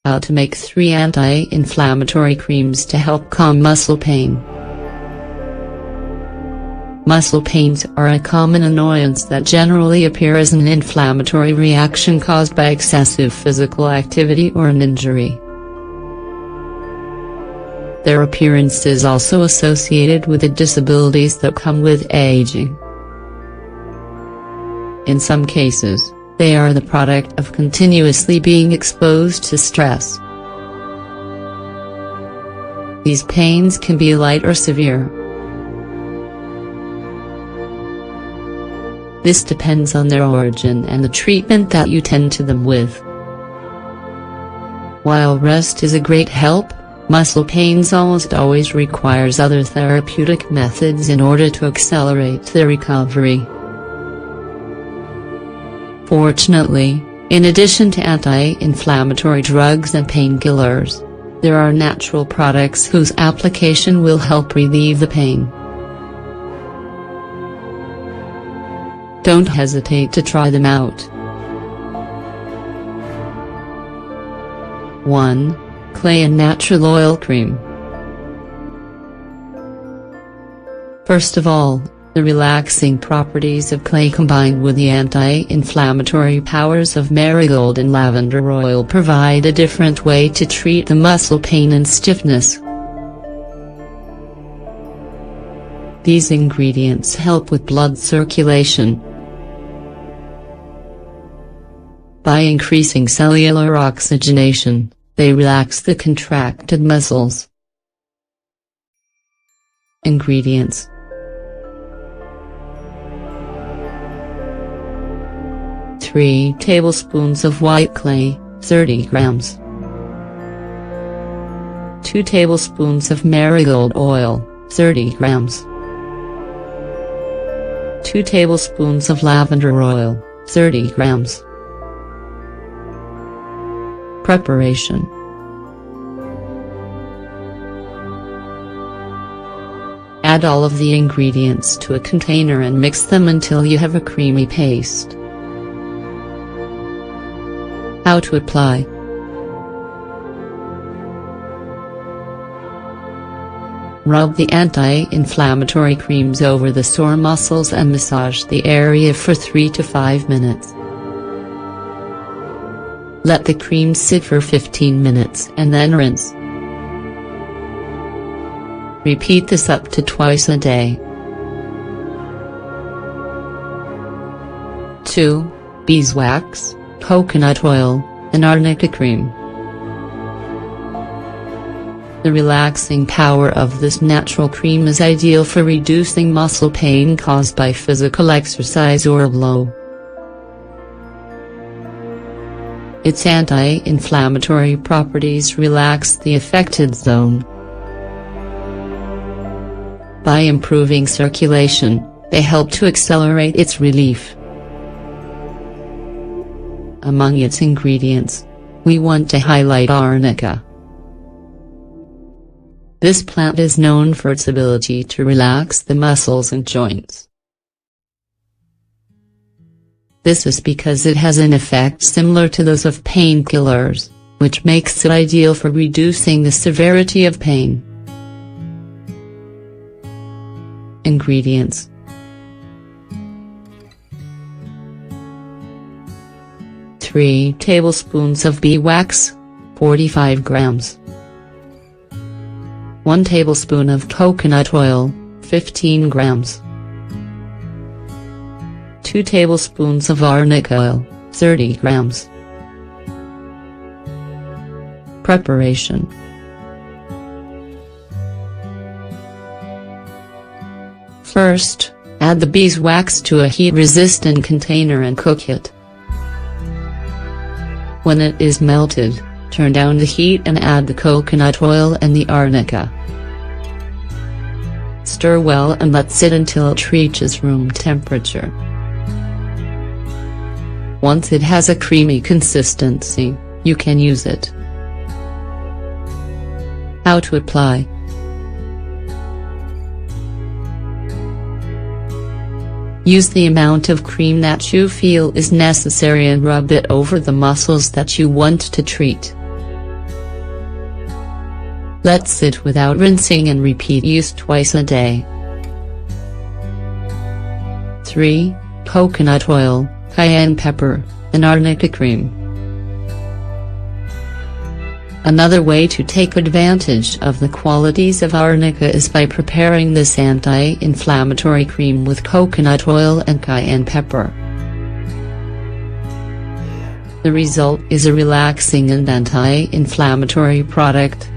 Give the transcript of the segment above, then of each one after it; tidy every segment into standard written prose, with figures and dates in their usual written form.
How to make 3 anti-inflammatory creams to help calm muscle pain. Muscle pains are a common annoyance that generally appear as an inflammatory reaction caused by excessive physical activity or an injury. Their appearance is also associated with the disabilities that come with aging. In some cases, they are the product of continuously being exposed to stress. These pains can be light or severe. This depends on their origin and the treatment that you tend to them with. While rest is a great help, muscle pains almost always requires other therapeutic methods in order to accelerate their recovery. Fortunately, in addition to anti-inflammatory drugs and painkillers, there are natural products whose application will help relieve the pain. Don't hesitate to try them out. 1. Clay and Natural Oil Cream. First of all, the relaxing properties of clay combined with the anti-inflammatory powers of marigold and lavender oil provide a different way to treat the muscle pain and stiffness. These ingredients help with blood circulation by increasing cellular oxygenation. They relax the contracted muscles. Ingredients: 3 tablespoons of white clay, 30 grams. 2 tablespoons of marigold oil, 30 grams. 2 tablespoons of lavender oil, 30 grams. Preparation. Add all of the ingredients to a container and mix them until you have a creamy paste. How to apply. Rub the anti-inflammatory creams over the sore muscles and massage the area for 3 to 5 minutes. Let the cream sit for 15 minutes and then rinse. Repeat this up to twice a day. 2. Beeswax, coconut oil, and arnica cream. The relaxing power of this natural cream is ideal for reducing muscle pain caused by physical exercise or blow. Its anti-inflammatory properties relax the affected zone. By improving circulation, they help to accelerate its relief. Among its ingredients, we want to highlight arnica. This plant is known for its ability to relax the muscles and joints. This is because it has an effect similar to those of painkillers, which makes it ideal for reducing the severity of pain. Ingredients: 3 tablespoons of beeswax, 45 grams. 1 tablespoon of coconut oil, 15 grams. 2 tablespoons of arnica oil, 30 grams. Preparation. First, add the beeswax to a heat-resistant container and cook it. When it is melted, turn down the heat and add the coconut oil and the arnica. Stir well and let sit until it reaches room temperature. Once it has a creamy consistency, you can use it. How to apply. Use the amount of cream that you feel is necessary and rub it over the muscles that you want to treat. Let sit without rinsing and repeat use twice a day. 3. Coconut oil, cayenne pepper, and arnica cream. Another way to take advantage of the qualities of arnica is by preparing this anti-inflammatory cream with coconut oil and cayenne pepper. The result is a relaxing and anti-inflammatory product.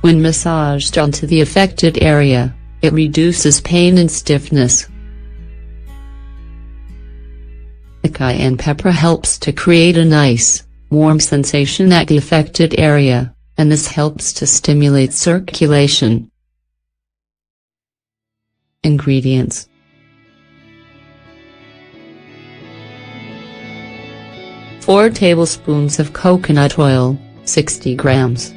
When massaged onto the affected area, it reduces pain and stiffness. The cayenne pepper helps to create a nice, warm sensation at the affected area, and this helps to stimulate circulation. Ingredients: 4 tablespoons of coconut oil, 60 grams.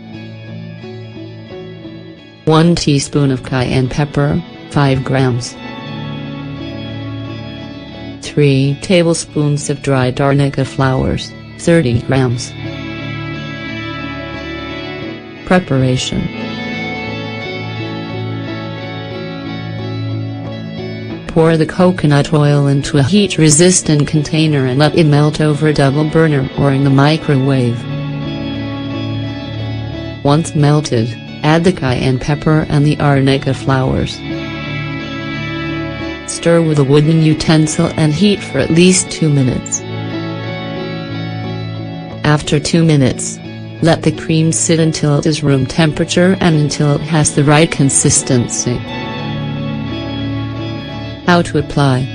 1 teaspoon of cayenne pepper, 5 grams. 3 tablespoons of dried arnica flowers, 30 grams. Preparation: pour the coconut oil into a heat-resistant container and let it melt over a double burner or in the microwave. Once melted, add the cayenne pepper and the arnica flowers. Stir with a wooden utensil and heat for at least 2 minutes. After 2 minutes, let the cream sit until it is room temperature and until it has the right consistency. How to apply: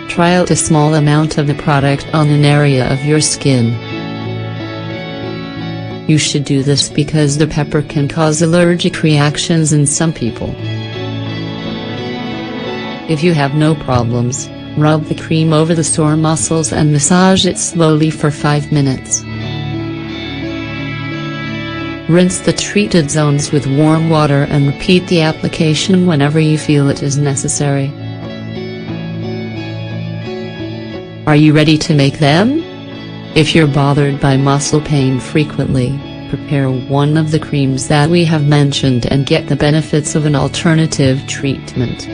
try out a small amount of the product on an area of your skin. You should do this because the pepper can cause allergic reactions in some people. If you have no problems, rub the cream over the sore muscles and massage it slowly for 5 minutes. Rinse the treated zones with warm water and repeat the application whenever you feel it is necessary. Are you ready to make them? If you're bothered by muscle pain frequently, prepare one of the creams that we have mentioned and get the benefits of an alternative treatment.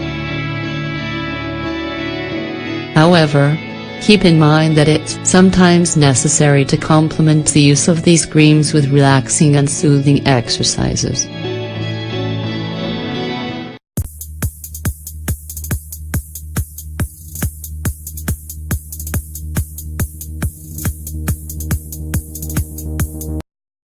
However, keep in mind that it's sometimes necessary to complement the use of these creams with relaxing and soothing exercises.